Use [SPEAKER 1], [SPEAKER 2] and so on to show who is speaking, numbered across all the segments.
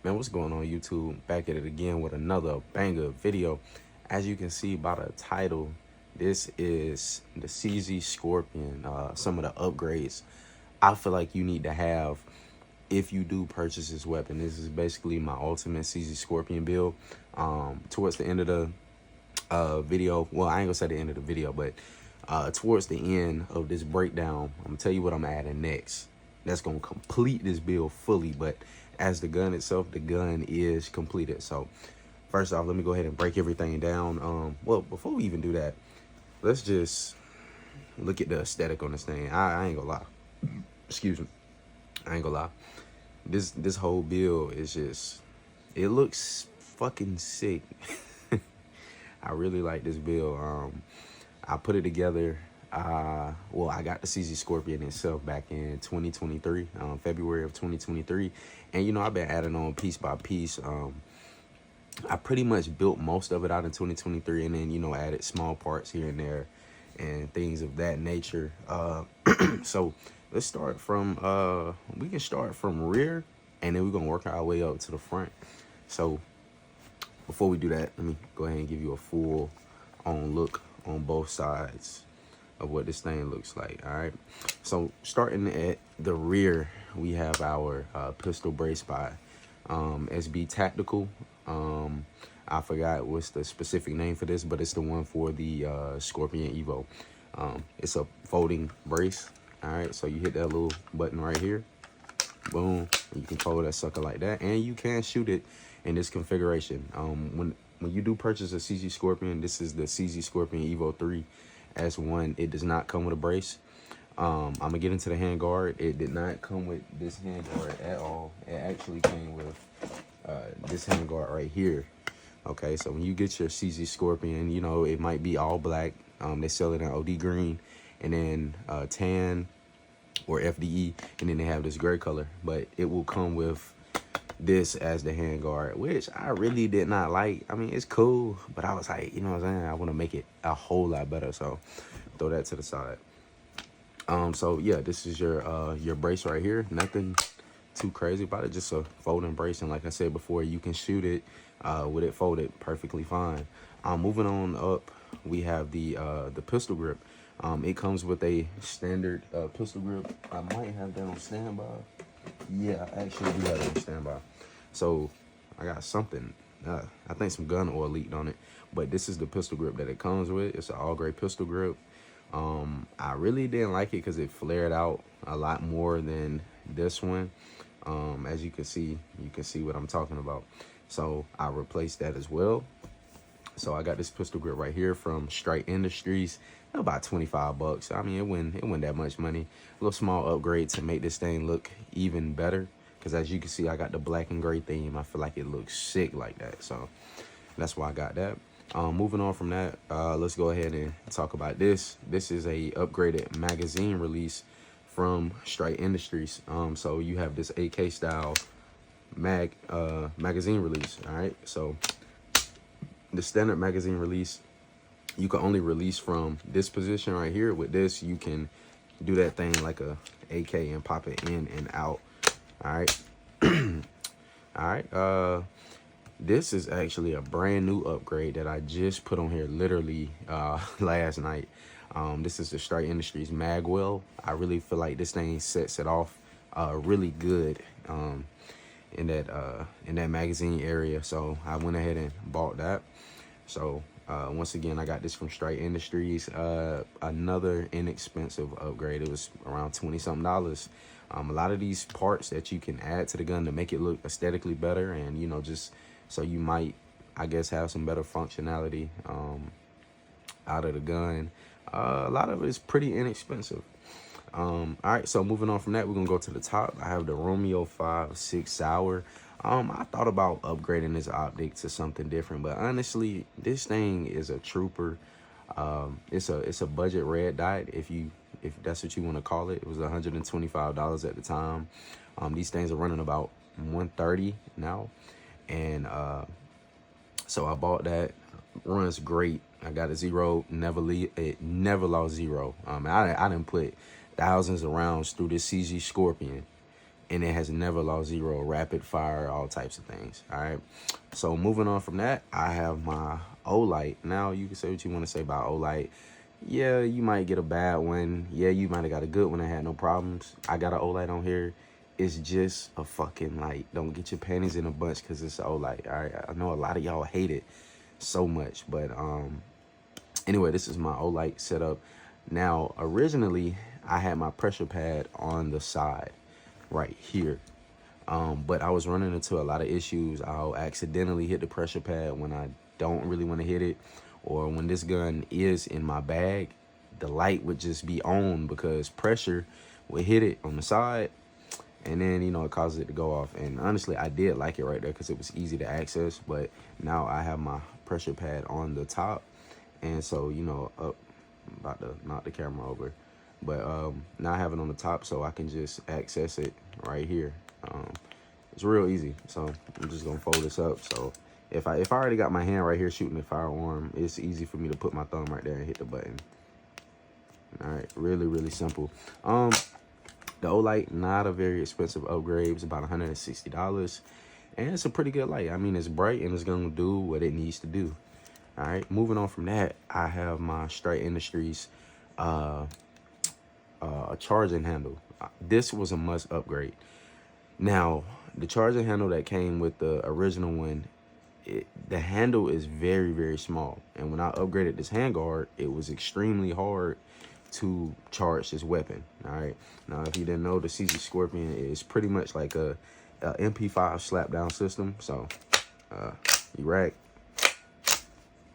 [SPEAKER 1] Man, what's going on YouTube? Back at it again with another banger video. As you can see by the title, this is the CZ Scorpion. Some of the upgrades I feel like you need to have if you do purchase this weapon. This is basically my ultimate CZ Scorpion build. Towards the end of the video, well, I ain't gonna say the end of the video, but towards the end of this breakdown, I'm gonna tell you what I'm adding next. That's gonna complete this build fully, but as the gun itself, the gun is completed. So first off, let me go ahead and break everything down. Well, before we even do that, let's just look at the aesthetic on this thing. I ain't gonna lie. Excuse me. I ain't gonna lie. This whole build is just, it looks fucking sick. I really like this build. I put it together. Well, I got the CZ Scorpion itself back in 2023, February of 2023. And, you know, I've been adding on piece by piece. I pretty much built most of it out in 2023 and then, you know, added small parts here and there and things of that nature. So let's start from, we can start from rear and then we're going to work our way up to the front. So before we do that, let me go ahead and give you a full on look on both sides of what this thing looks like. All right, so starting at the rear, we have our pistol brace by SB Tactical. I forgot what's the specific name for this, but it's the one for the Scorpion Evo. It's a folding brace. All right, so you hit that little button right here, boom, and you can fold that sucker like that, and you can shoot it in this configuration. When you do purchase a CZ Scorpion, this is the CZ Scorpion Evo 3 S1. It does not come with a brace. I'm gonna get into the handguard. It did not come with this handguard at all. It actually came with this handguard right here. Okay, so when you get your CZ Scorpion, you know, it might be all black. They sell it in OD green and then tan or FDE, and then they have this gray color, but it will come with this as the handguard, which I really did not like. I mean, it's cool, but I was like, you know what I'm saying, I want to make it a whole lot better, so throw that to the side. So yeah, this is your brace right here. Nothing too crazy about it, just a folding brace, and like I said before, you can shoot it with it folded perfectly fine. Moving on up, we have the pistol grip. It comes with a standard pistol grip. I might have that on standby. Yeah, I actually do have it on standby. So I got something, I think some gun oil leaked on it, but this is the pistol grip that it comes with. It's an all gray pistol grip. I really didn't like it because it flared out a lot more than this one. As you can see what I'm talking about. So I replaced that as well. So I got this pistol grip right here from Strike Industries, about 25 bucks. I mean, it wasn't that much money. A little small upgrade to make this thing look even better. Because as you can see, I got the black and gray theme. I feel like it looks sick like that. So that's why I got that. Moving on from that, let's go ahead and talk about this. This is a upgraded magazine release from Strike Industries. So you have this AK style magazine release. All right, so the standard magazine release, you can only release from this position right here. With this, you can do that thing like a AK and pop it in and out. All right. All right, this is actually a brand new upgrade that I just put on here literally last night. This is the Strike Industries Magwell. I really feel like this thing sets it off really good in that magazine area. So I went ahead and bought that. So once again, I got this from Strike Industries. Another inexpensive upgrade. It was around $20-something. A lot of these parts that you can add to the gun to make it look aesthetically better, and you know, just so you might, I guess, have some better functionality out of the gun. A lot of it is pretty inexpensive. All right, so moving on from that, we're gonna go to the top. I have the Romeo 5.6 Sour. I thought about upgrading this optic to something different, but honestly, this thing is a trooper. It's a budget red dot, if that's what you want to call it. It was $125 at the time. These things are running about $130 now, and so I bought that. Runs great. I got a zero, it never lost zero. I didn't put thousands of rounds through this CZ Scorpion, and it has never lost zero, rapid fire, all types of things. All right. So moving on from that, I have my Olight. Now you can say what you want to say about Olight. Yeah, you might get a bad one. Yeah, you might have got a good one that had no problems. I got an Olight on here. It's just a fucking light. Don't get your panties in a bunch because it's an Olight. All right. I know a lot of y'all hate it so much, but anyway, this is my Olight setup. Now, originally, I had my pressure pad on the side right here. But I was running into a lot of issues. I'll accidentally hit the pressure pad when I don't really want to hit it, or when this gun is in my bag, the light would just be on because pressure would hit it on the side, and then, you know, it causes it to go off. And honestly, I did like it right there because it was easy to access, but now I have my pressure pad on the top, and so, you know, I'm about to knock the camera over, but now I have it on the top so I can just access it right here. It's real easy. So I'm just gonna fold this up. So if I already got my hand right here shooting the firearm, it's easy for me to put my thumb right there and hit the button. All right, really simple. The Olight, not a very expensive upgrade. It's about $160, and it's a pretty good light. I mean, it's bright and it's gonna do what it needs to do. All right, moving on from that, I have my Strike Industries charging handle. This was a must upgrade. Now, the charging handle that came with the original one, the handle is very small. And when I upgraded this Handguard, it was extremely hard to charge this weapon. All right. Now, if you didn't know, the CZ Scorpion is pretty much like a MP5 slap down system. So you rack,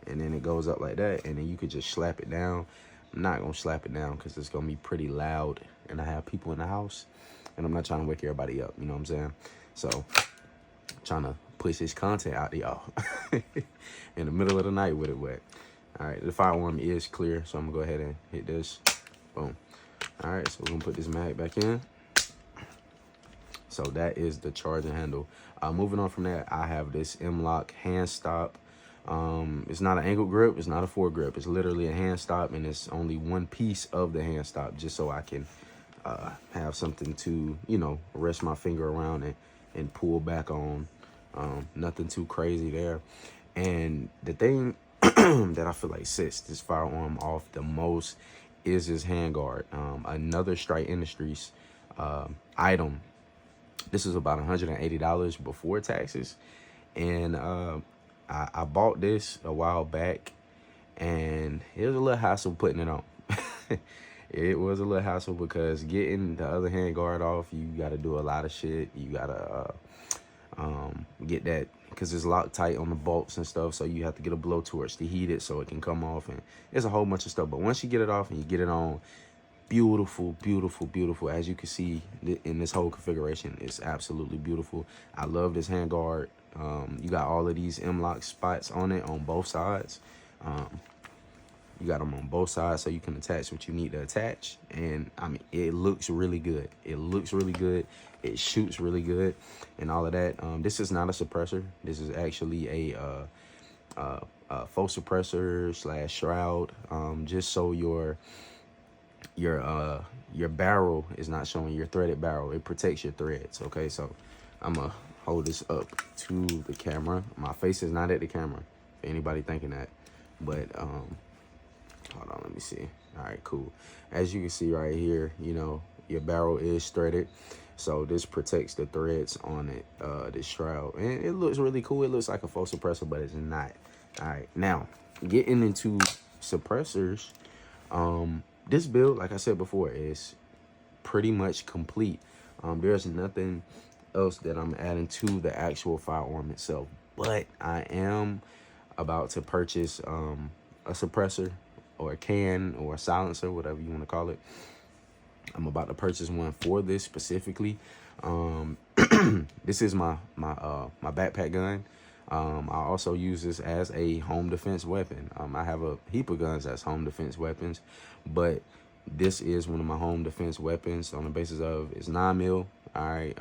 [SPEAKER 1] and then it goes up like that, and then you could just slap it down. I'm not gonna slap it down because it's gonna be pretty loud, and I have people in the house, and I'm not trying to wake everybody up, you know what I'm saying? So, trying to push this content out to y'all in the middle of the night with it wet. All right, the firearm is clear, so I'm gonna go ahead and hit this. Boom. All right, so we're gonna put this mag back in. So that is the charging handle. Moving on from that, I have this M-Lock hand stop. It's not an angle grip, it's not a foregrip. It's literally a hand stop, and it's only one piece of the hand stop, just so I can have something to, you know, rest my finger around and pull back on. Nothing too crazy there. And the thing that I feel like sets this firearm off the most is this Handguard. Another Strike Industries item. This is about $180 before taxes, and I bought this a while back, and it was a little hassle putting it on. It was a little hassle because getting the other Handguard off, you got to do a lot of shit. You got to get that, because it's locked tight on the bolts and stuff, so you have to get a blowtorch to heat it so it can come off, and it's a whole bunch of stuff. But once you get it off and you get it on, beautiful. As you can see in this whole configuration, it's absolutely beautiful. I love this Handguard. You got all of these M-Lock spots on it on both sides. You got them on both sides so you can attach what you need to attach. And I mean, it looks really good. It looks really good. It shoots really good and all of that. This is not a suppressor. This is actually a faux suppressor / shroud, just so your barrel is not showing, your threaded barrel. It protects your threads. Okay, so I'm gonna hold this up to the camera. My face is not at the camera, for anybody thinking that. But hold on, let me see. All right, cool. As you can see right here, you know, your barrel is threaded, so this protects the threads on it, this shroud, and it looks really cool. It looks like a faux suppressor, but it's not. All right, now getting into suppressors, this build, like I said before, is pretty much complete. There's nothing else that I'm adding to the actual firearm itself, but I am about to purchase a suppressor, or a can, or a silencer, whatever you want to call it. I'm about to purchase one for this specifically. This is my backpack gun. I also use this as a home defense weapon. I have a heap of guns as home defense weapons, but this is one of my home defense weapons on the basis of it's 9mm. All right.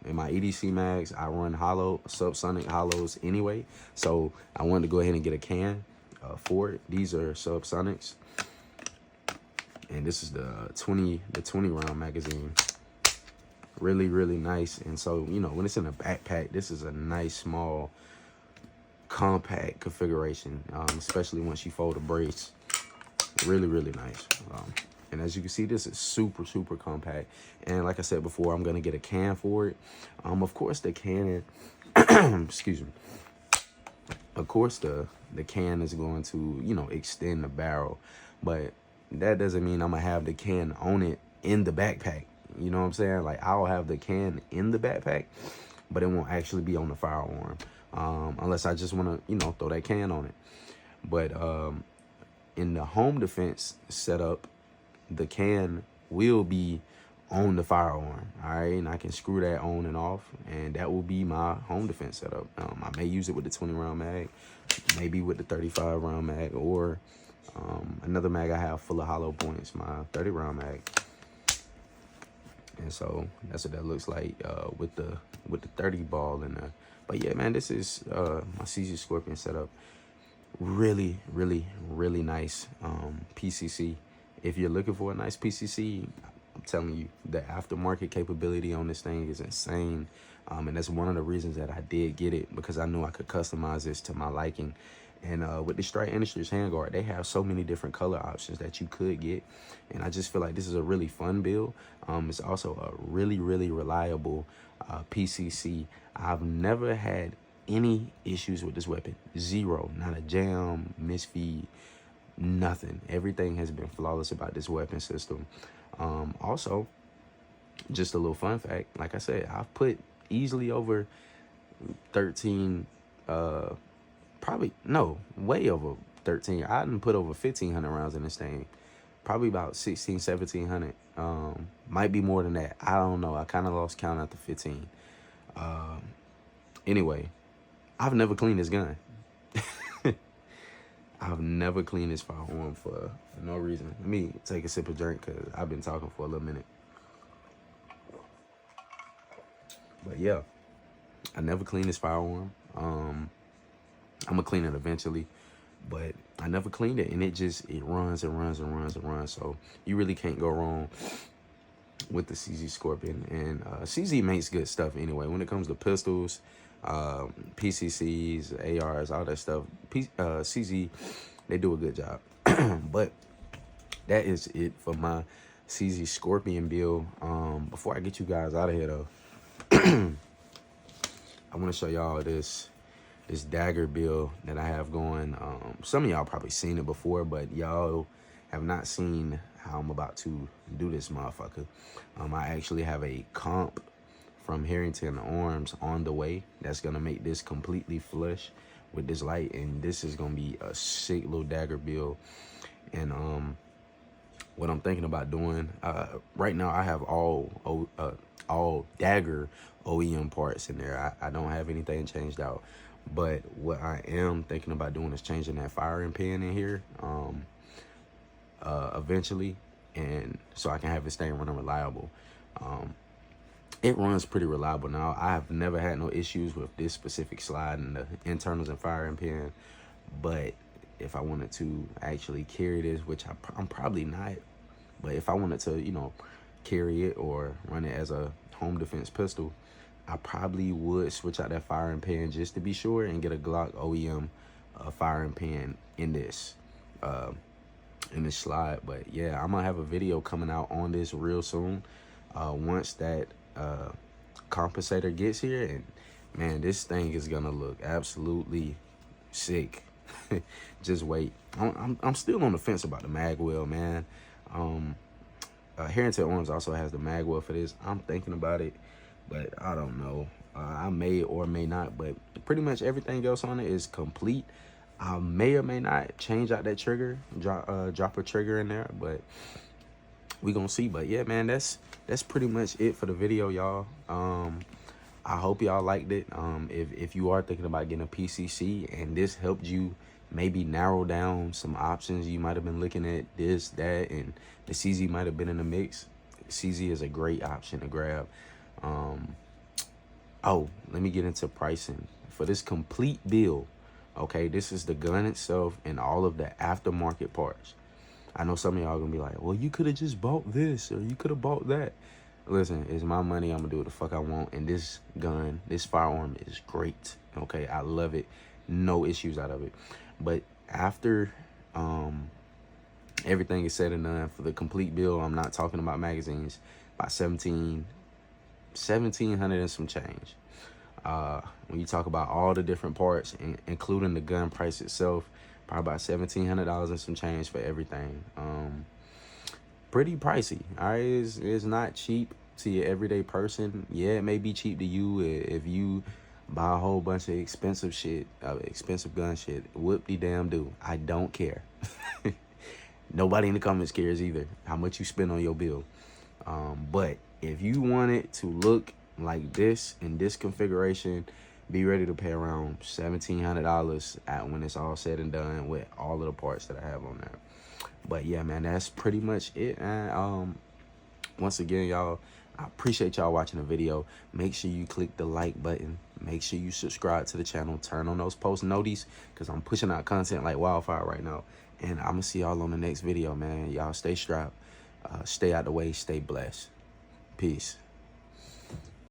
[SPEAKER 1] In my EDC mags, I run subsonic hollows anyway, so I wanted to go ahead and get a can for it. These are subsonics, and this is the 20 round magazine Really, really nice. And so, you know, when it's in a backpack, this is a nice, small, compact configuration, especially once you fold a brace. Really, really nice. And as you can see, this is super, super compact. And like I said before, I'm going to get a can for it. Of course, the can, excuse me. Of course, the can is going to, you know, extend the barrel. But that doesn't mean I'm going to have the can on it in the backpack. You know what I'm saying? Like, I'll have the can in the backpack, but it won't actually be on the firearm. Unless I just want to, you know, throw that can on it. But in the home defense setup, the can will be on the firearm, all right? And I can screw that on and off, and that will be my home defense setup. I may use it with the 20-round mag, maybe with the 35-round mag, or another mag I have full of hollow points, my 30-round mag. And so that's what that looks like with the 30 ball in there. But yeah, man, this is my CZ Scorpion setup. Really, really, really nice PCC. If you're looking for a nice PCC, I'm telling you, the aftermarket capability on this thing is insane. And that's one of the reasons that I did get it, because I knew I could customize this to my liking. And with the Strike Industries Handguard, they have so many different color options that you could get. And I just feel like this is a really fun build. It's also a really, really reliable PCC. I've never had any issues with this weapon. Zero. Not a jam, misfeed, nothing. Everything has been flawless about this weapon system. Also, just a little fun fact, like I said, I've put easily over 13, probably, no, way over 13. I didn't put over 1,500 rounds in this thing. Probably about 16, 1,700. Might be more than that. I don't know. I kind of lost count after 15. Anyway, I've never cleaned this gun. I've never cleaned this firearm for no reason. Let me take a sip of drink because I've been talking for a little minute. But yeah, I never cleaned this firearm. I'm gonna clean it eventually, but I never cleaned it, and it runs and runs and runs and runs. So you really can't go wrong with the CZ Scorpion. And CZ makes good stuff anyway. When it comes to pistols, PCCs, ARs, all that stuff, CZ, they do a good job. But that is it for my CZ Scorpion build. Before I get you guys out of here though, I want to show y'all this Dagger build that I have going. Some of y'all probably seen it before, but y'all have not seen how I'm about to do this motherfucker. I actually have a comp from Harrington Arms on the way that's gonna make this completely flush with this light, and this is gonna be a sick little Dagger build. And what I'm thinking about doing right now, I have all Dagger OEM parts in there. I don't have anything changed out, but what I am thinking about doing is changing that firing pin in here eventually, and so I can have this thing running reliable. It runs pretty reliable now. I have never had no issues with this specific slide and the internals and firing pin. But if I wanted to actually carry this, which I'm probably not, but if I wanted to, you know, carry it or run it as a home defense pistol, I probably would switch out that firing pin just to be sure and get a Glock OEM firing pin in this slide. But yeah, I'm gonna have a video coming out on this real soon once that compensator gets here, and man, this thing is gonna look absolutely sick. Just wait. I'm still on the fence about the mag well, man. Harrington Arms also has the mag well for this. I'm thinking about it, but I don't know. I may or may not, but pretty much everything else on it is complete. I may or may not change out that trigger, drop a trigger in there, but we gonna see. But yeah, man, that's pretty much it for the video, y'all. I hope y'all liked it. If you are thinking about getting a PCC and this helped you maybe narrow down some options, you might have been looking at this, that, and the CZ might have been in the mix. CZ is a great option to grab. Oh, let me get into pricing for this complete build. Okay, this is the gun itself and all of the aftermarket parts. I know some of y'all gonna be like, well, you could have just bought this or you could have bought that. Listen, it's my money. I'm gonna do what the fuck I want. And this gun, this firearm is great. Okay, I love it. No issues out of it. But after everything is said and done, for the complete bill, I'm not talking about magazines, about 1700 and some change. When you talk about all the different parts, including the gun price itself, probably about $1,700 and some change for everything. Pretty pricey. All right, it's not cheap to your everyday person. Yeah, it may be cheap to you if you buy a whole bunch of expensive shit, expensive gun shit. Whoop-de-damn-do. I don't care. Nobody in the comments cares either how much you spend on your bill. But if you want it to look like this in this configuration, be ready to pay around $1,700 when it's all said and done with all of the parts that I have on there. But yeah, man, that's pretty much it. And once again, y'all, I appreciate y'all watching the video. Make sure you click the like button. Make sure you subscribe to the channel. Turn on those post notices, because I'm pushing out content like wildfire right now. And I'm gonna see y'all on the next video, man. Y'all stay strapped, stay out the way, stay blessed. Peace.